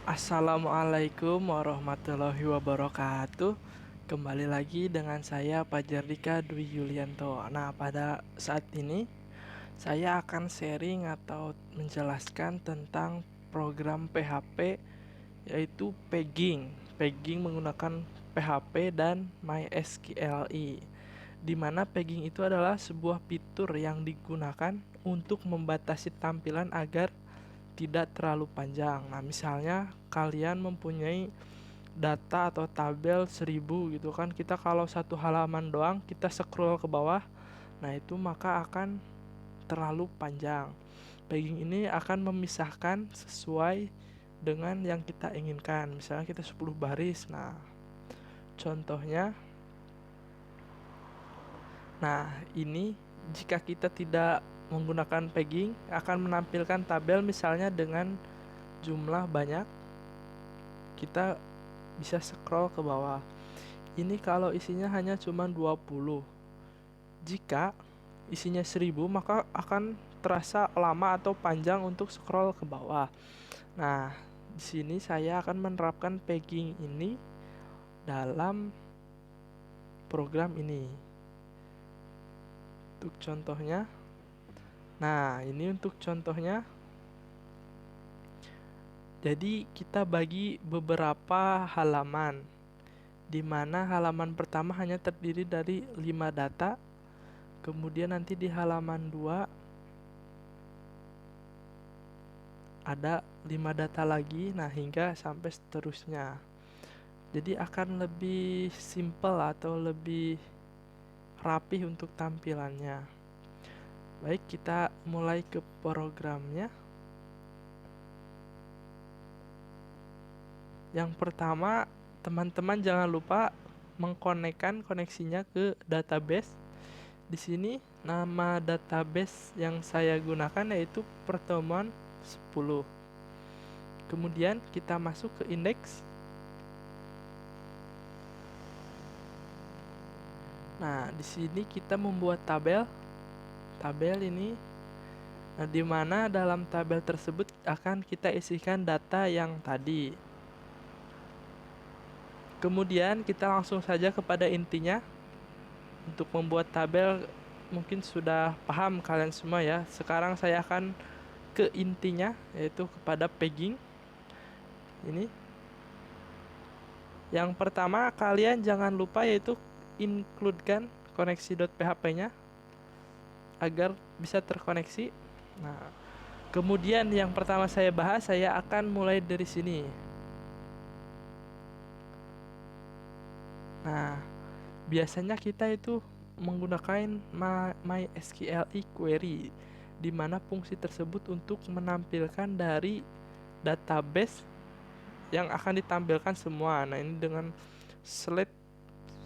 Assalamualaikum warahmatullahi wabarakatuh. Kembali lagi dengan saya Fajar Dika Dwi Yulianto. Nah, pada saat ini saya akan sharing atau menjelaskan tentang program PHP, yaitu pegging. Pegging menggunakan PHP dan MySQLi. Di mana pegging itu adalah sebuah fitur yang digunakan untuk membatasi tampilan agar tidak terlalu panjang. Nah, misalnya kalian mempunyai data atau tabel 1000 gitu kan, kita kalau satu halaman doang kita scroll ke bawah, nah itu maka akan terlalu panjang. Pegging ini akan memisahkan sesuai dengan yang kita inginkan. Misalnya kita 10 baris. Nah, contohnya, nah ini jika kita tidak menggunakan pegging akan menampilkan tabel misalnya dengan jumlah banyak. Kita bisa scroll ke bawah. Ini kalau isinya hanya cuma 20. Jika isinya 1000 maka akan terasa lama atau panjang untuk scroll ke bawah. Nah, di sini saya akan menerapkan pegging ini dalam program ini. Untuk contohnya, nah ini untuk contohnya. Jadi kita bagi beberapa halaman, di mana halaman pertama hanya terdiri dari 5 data. Kemudian nanti di halaman 2 ada 5 data lagi, nah hingga sampai seterusnya. Jadi akan lebih simple atau lebih rapih untuk tampilannya. Baik, kita mulai ke programnya. Yang pertama, teman-teman jangan lupa mengkonekkan koneksinya ke database. Di sini nama database yang saya gunakan yaitu pertemuan 10. Kemudian kita masuk ke indeks. Nah, di sini kita membuat tabel. Tabel ini, nah, di mana dalam tabel tersebut akan kita isikan data yang tadi. Kemudian kita langsung saja kepada intinya. Untuk membuat tabel mungkin sudah paham kalian semua ya. Sekarang saya akan ke intinya, yaitu kepada pegging. Ini. Yang pertama, kalian jangan lupa yaitu includekan koneksi.php-nya agar bisa terkoneksi. Nah, kemudian yang pertama saya bahas, saya akan mulai dari sini. Nah, biasanya kita itu menggunakan MySQLi query, di mana fungsi tersebut untuk menampilkan dari database yang akan ditampilkan semua. Nah, ini dengan select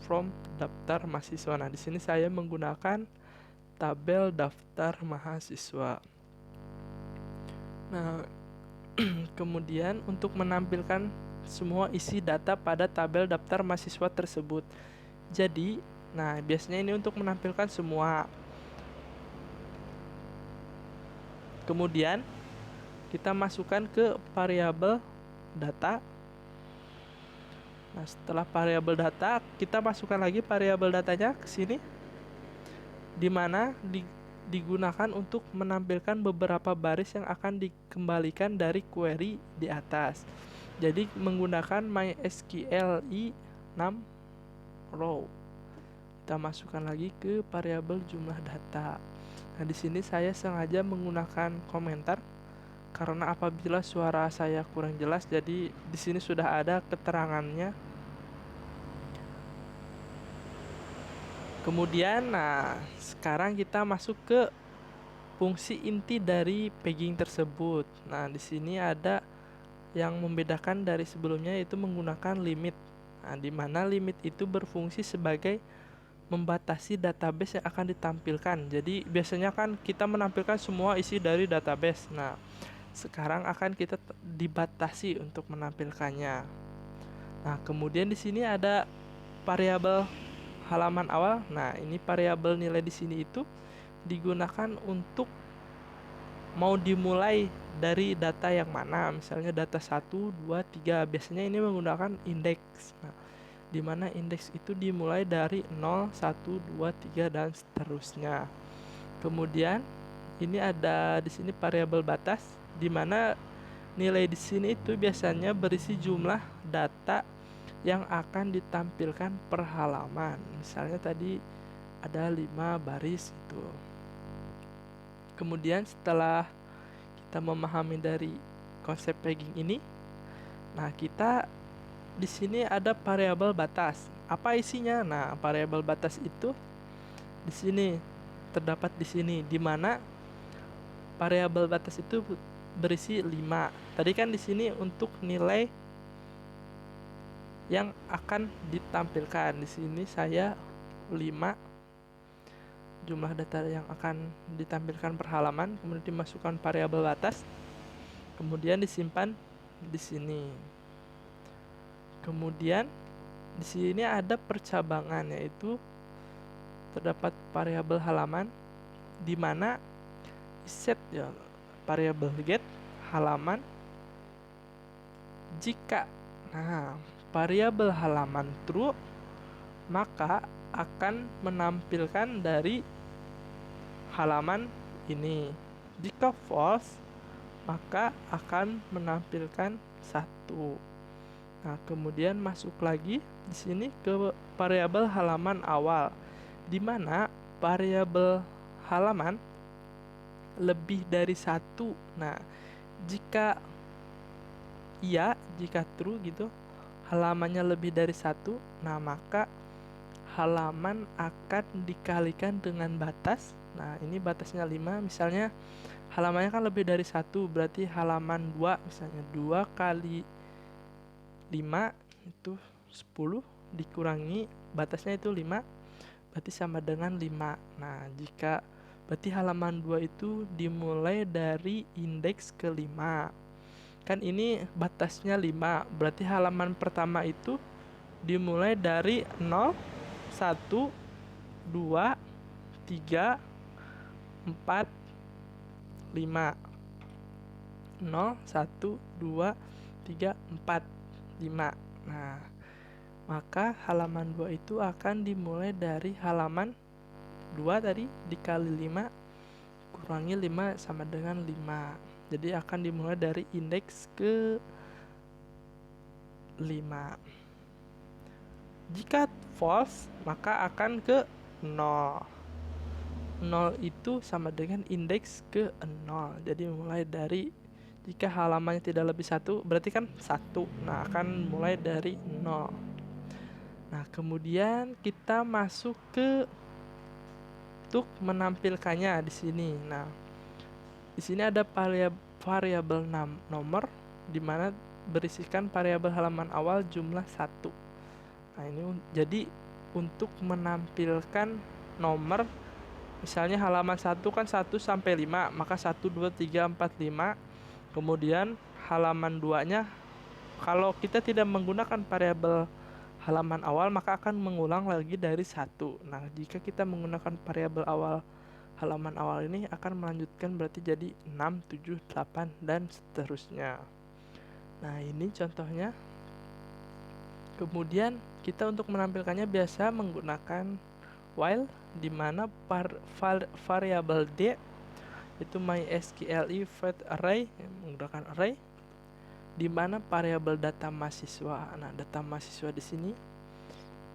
from daftar mahasiswa. Nah, di sini saya menggunakan tabel daftar mahasiswa. Nah, kemudian untuk menampilkan semua isi data pada tabel daftar mahasiswa tersebut. Jadi, nah biasanya ini untuk menampilkan semua. Kemudian kita masukkan ke variabel data. Nah, setelah variabel data, kita masukkan lagi variabel datanya ke sini, di mana digunakan untuk menampilkan beberapa baris yang akan dikembalikan dari query di atas. Jadi menggunakan MySQLi 6 row. Kita masukkan lagi ke variabel jumlah data. Nah, di sini saya sengaja menggunakan komentar karena apabila suara saya kurang jelas, jadi di sini sudah ada keterangannya. Kemudian, nah, sekarang kita masuk ke fungsi inti dari pegging tersebut. Nah, di sini ada yang membedakan dari sebelumnya, yaitu menggunakan limit. Nah, di mana limit itu berfungsi sebagai membatasi database yang akan ditampilkan. Jadi biasanya kan kita menampilkan semua isi dari database. Nah, sekarang akan kita dibatasi untuk menampilkannya. Nah, kemudian di sini ada variabel halaman awal. Nah, ini variabel nilai di sini itu digunakan untuk mau dimulai dari data yang mana, misalnya data 1, 2, 3. Biasanya ini menggunakan indeks. Nah, di mana indeks itu dimulai dari 0, 1, 2, 3 dan seterusnya. Kemudian ini ada di sini variabel batas, di mana nilai di sini itu biasanya berisi jumlah data yang akan ditampilkan per halaman. Misalnya tadi ada 5 baris itu. Kemudian setelah kita memahami dari konsep pegging ini, nah kita di sini ada variabel batas. Apa isinya? Nah, variabel batas itu di sini terdapat di sini, di mana variabel batas itu berisi 5. Tadi kan di sini untuk nilai yang akan ditampilkan. Di sini saya 5 jumlah data yang akan ditampilkan per halaman, kemudian dimasukkan variabel batas, kemudian disimpan di sini. Kemudian di sini ada percabangan, yaitu terdapat variabel halaman di mana set ya variabel get halaman jika variabel halaman true maka akan menampilkan dari halaman ini. Jika false maka akan menampilkan 1. Nah, kemudian masuk lagi di sini ke variabel halaman awal, di mana variabel halaman lebih dari 1. Nah, jika iya, jika true gitu, halamannya lebih dari 1, nah maka halaman akan dikalikan dengan batas. Nah, ini batasnya 5, misalnya halamannya kan lebih dari 1, berarti halaman 2, misalnya 2 kali 5 itu 10, dikurangi batasnya itu 5, berarti sama dengan 5. Nah, jika berarti halaman 2 itu dimulai dari indeks ke-5. Kan ini batasnya 5, berarti halaman pertama itu dimulai dari 0, 1, 2, 3, 4, 5. 0, 1, 2, 3, 4, 5. Nah, maka halaman 2 itu akan dimulai dari halaman 2 tadi dikali 5 kurangi 5 sama dengan 5. Jadi akan dimulai dari indeks ke 5. Jika false maka akan ke 0. 0 itu sama dengan indeks ke 0. Jadi mulai dari, jika halamannya tidak lebih 1 berarti kan 1. Nah, akan mulai dari 0. Nah, kemudian kita masuk ke untuk menampilkannya di sini. Nah, di sini ada variabel nomor di mana berisikan variabel halaman awal jumlah 1. Nah, ini jadi untuk menampilkan nomor, misalnya halaman 1 kan 1 sampai 5, maka 1, 2, 3, 4, 5. Kemudian halaman 2-nya kalau kita tidak menggunakan variabel halaman awal maka akan mengulang lagi dari 1. Nah, jika kita menggunakan variabel awal halaman awal ini akan melanjutkan, berarti jadi 6, 7, 8 dan seterusnya. Nah, ini contohnya. Kemudian kita untuk menampilkannya biasa menggunakan while, di mana variabel D itu MySQL void array, menggunakan array, di mana variabel data mahasiswa. Nah, data mahasiswa di sini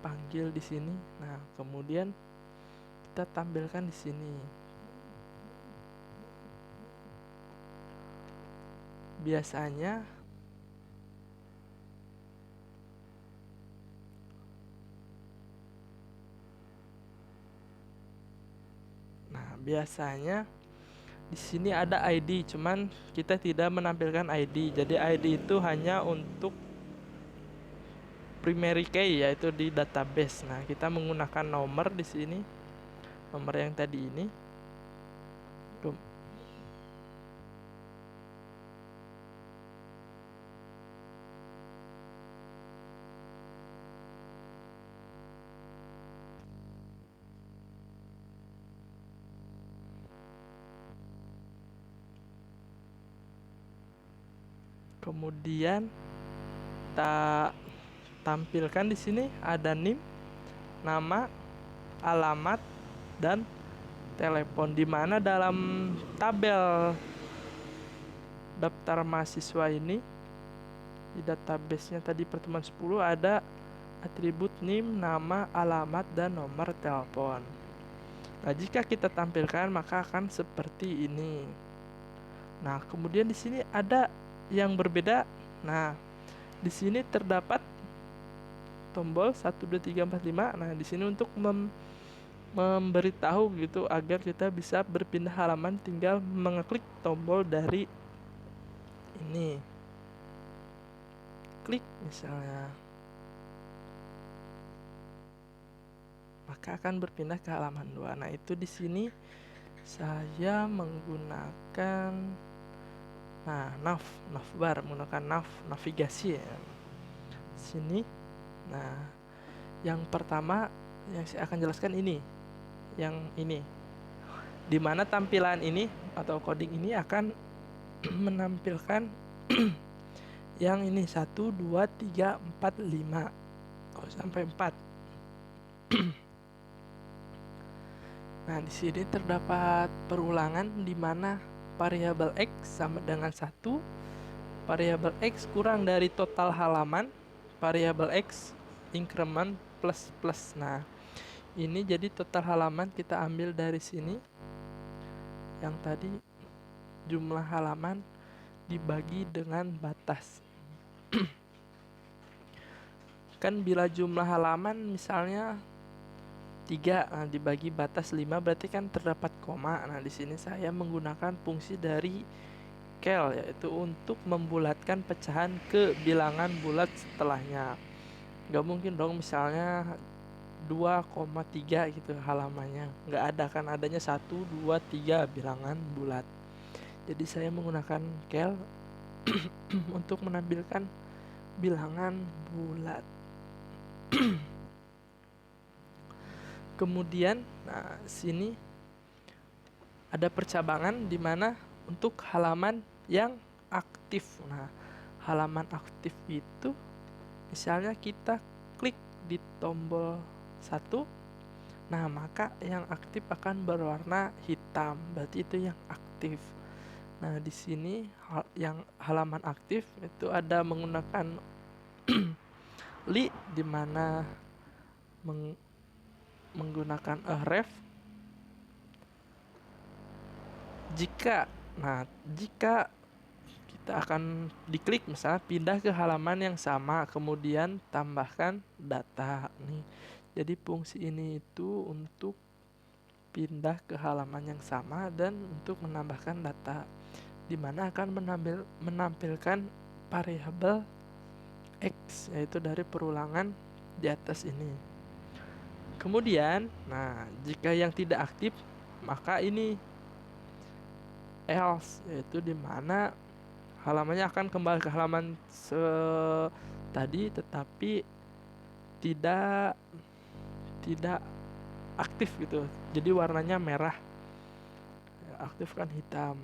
panggil di sini. Nah, kemudian kita tampilkan di sini. Biasanya di sini ada ID, cuman kita tidak menampilkan ID. Jadi ID itu hanya untuk primary key, yaitu di database. Nah, kita menggunakan nomor di sini, nomor yang tadi ini. Kemudian kita tampilkan di sini ada NIM, nama, alamat, dan telepon, di mana dalam tabel daftar mahasiswa ini di database-nya tadi pertemuan 10 ada atribut NIM, nama, alamat, dan nomor telepon. Nah, jika kita tampilkan maka akan seperti ini. Nah, kemudian di sini ada yang berbeda. Nah, di sini terdapat tombol 1 2 3 4 5. Nah, di sini untuk memberitahu gitu agar kita bisa berpindah halaman, tinggal mengeklik tombol dari ini. Klik misalnya, maka akan berpindah ke halaman 2. Nah, itu di sini saya menggunakan navbar, menggunakan navigasi ya. Sini. Nah, yang pertama yang saya akan jelaskan ini. Yang ini. Di mana tampilan ini atau coding ini akan menampilkan yang ini 1 2 3 4 5 sampai 4. Nah, di sini terdapat perulangan di mana variabel X sama dengan 1, variabel X kurang dari total halaman, variabel X increment plus plus. Nah, ini jadi total halaman kita ambil dari sini. Yang tadi jumlah halaman dibagi dengan batas. Kan bila jumlah halaman misalnya 3, nah dibagi batas 5 berarti kan terdapat koma. Nah, di sini saya menggunakan fungsi dari cal, yaitu untuk membulatkan pecahan ke bilangan bulat setelahnya. Gak mungkin dong misalnya 2,3 gitu halamannya, nggak ada, kan adanya 1 2 3 bilangan bulat. Jadi saya menggunakan cal untuk menampilkan bilangan bulat. Kemudian, nah sini ada percabangan di mana untuk halaman yang aktif. Nah, halaman aktif itu misalnya kita klik di tombol 1, nah maka yang aktif akan berwarna hitam, berarti itu yang aktif. Nah, di sini yang halaman aktif itu ada menggunakan li, di mana menggunakan ref jika kita akan diklik misalnya pindah ke halaman yang sama, kemudian tambahkan data nih. Jadi fungsi ini itu untuk pindah ke halaman yang sama dan untuk menambahkan data, di mana akan menampilkan variabel X, yaitu dari perulangan di atas ini. Kemudian, nah jika yang tidak aktif maka ini else, yaitu di mana halamannya akan kembali ke halaman tadi tetapi tidak aktif gitu. Jadi warnanya merah. Aktif kan hitam.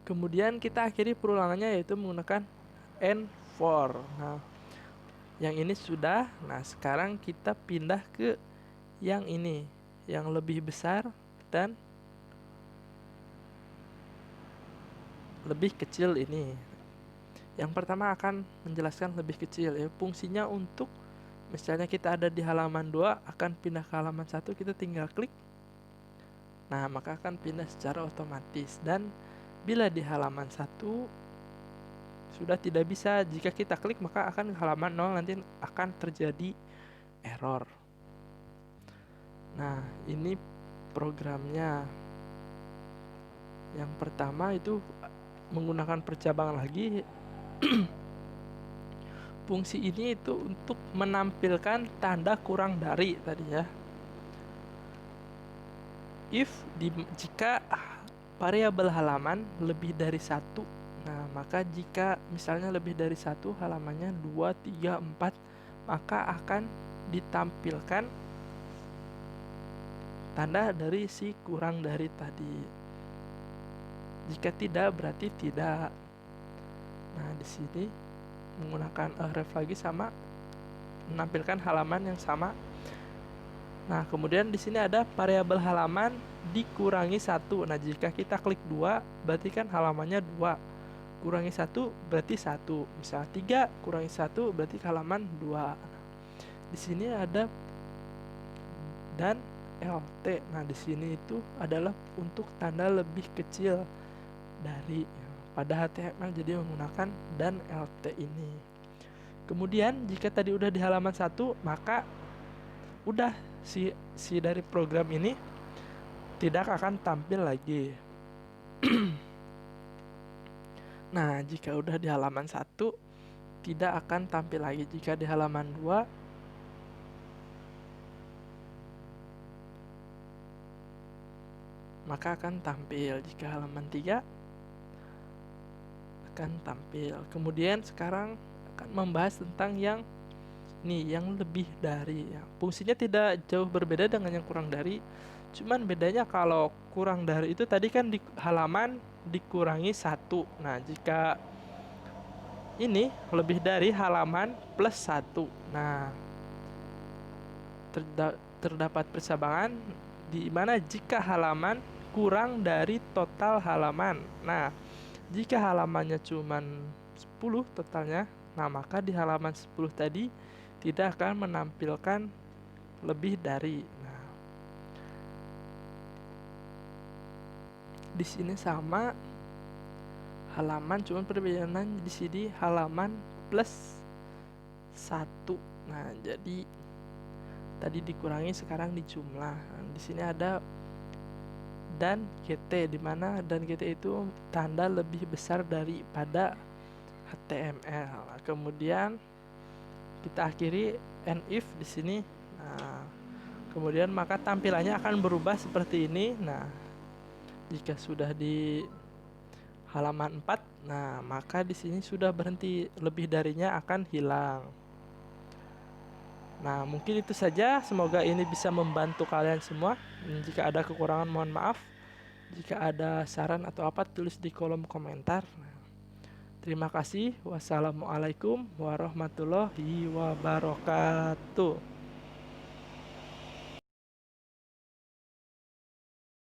Kemudian kita akhiri perulangannya yaitu menggunakan N4. Nah, yang ini sudah. Nah, sekarang kita pindah ke yang ini, yang lebih besar dan lebih kecil ini. Yang pertama akan menjelaskan lebih kecil ya. Fungsinya untuk misalnya kita ada di halaman 2 akan pindah ke halaman 1, kita tinggal klik. Nah, maka akan pindah secara otomatis. Dan bila di halaman 1 sudah tidak bisa, jika kita klik maka akan ke halaman 0, nanti akan terjadi error. Nah, ini programnya. Yang pertama itu menggunakan percabangan lagi. Fungsi ini itu untuk menampilkan tanda kurang dari tadi ya. If jika variabel halaman lebih dari 1, nah maka jika misalnya lebih dari 1 halamannya 2, 3, 4, maka akan ditampilkan tanda dari si kurang dari tadi. Jika tidak berarti tidak. Nah, di sini menggunakan ref lagi sama menampilkan halaman yang sama. Nah, kemudian di sini ada variabel halaman dikurangi 1. Nah, jika kita klik 2, berarti kan halamannya 2. Kurangi 1 berarti 1. Misal 3 kurangi 1 berarti halaman 2. Di sini ada dan LT. Nah, di sini itu adalah untuk tanda lebih kecil dari pada HTML, jadi menggunakan dan LT ini. Kemudian jika tadi udah di halaman 1, maka udah si dari program ini tidak akan tampil lagi. Nah, jika udah di halaman 1 tidak akan tampil lagi. Jika di halaman 2 maka akan tampil. Jika halaman 3 akan tampil. Kemudian sekarang akan membahas tentang yang lebih dari ya. Fungsinya tidak jauh berbeda dengan yang kurang dari. Cuman bedanya kalau kurang dari itu tadi kan di halaman dikurangi 1. Nah, jika ini lebih dari halaman plus 1. Nah, terdapat persamaan di mana jika halaman kurang dari total halaman. Nah, jika halamannya cuman 10 totalnya, nah maka di halaman 10 tadi tidak akan menampilkan lebih dari. Nah, di sini sama halaman, cuman perbedaannya di sini halaman plus 1. Nah, jadi tadi dikurangi sekarang dijumlah. Nah, di sini ada dan GT, di mana dan GT itu tanda lebih besar daripada HTML. Kemudian kita akhiri and if di sini. Nah, kemudian maka tampilannya akan berubah seperti ini. Nah, jika sudah di halaman 4, nah maka di sini sudah berhenti, lebih darinya akan hilang. Nah, mungkin itu saja. Semoga ini bisa membantu kalian semua. Jika ada kekurangan mohon maaf. Jika ada saran atau apa, tulis di kolom komentar. Terima kasih. Wassalamualaikum warahmatullahi wabarakatuh.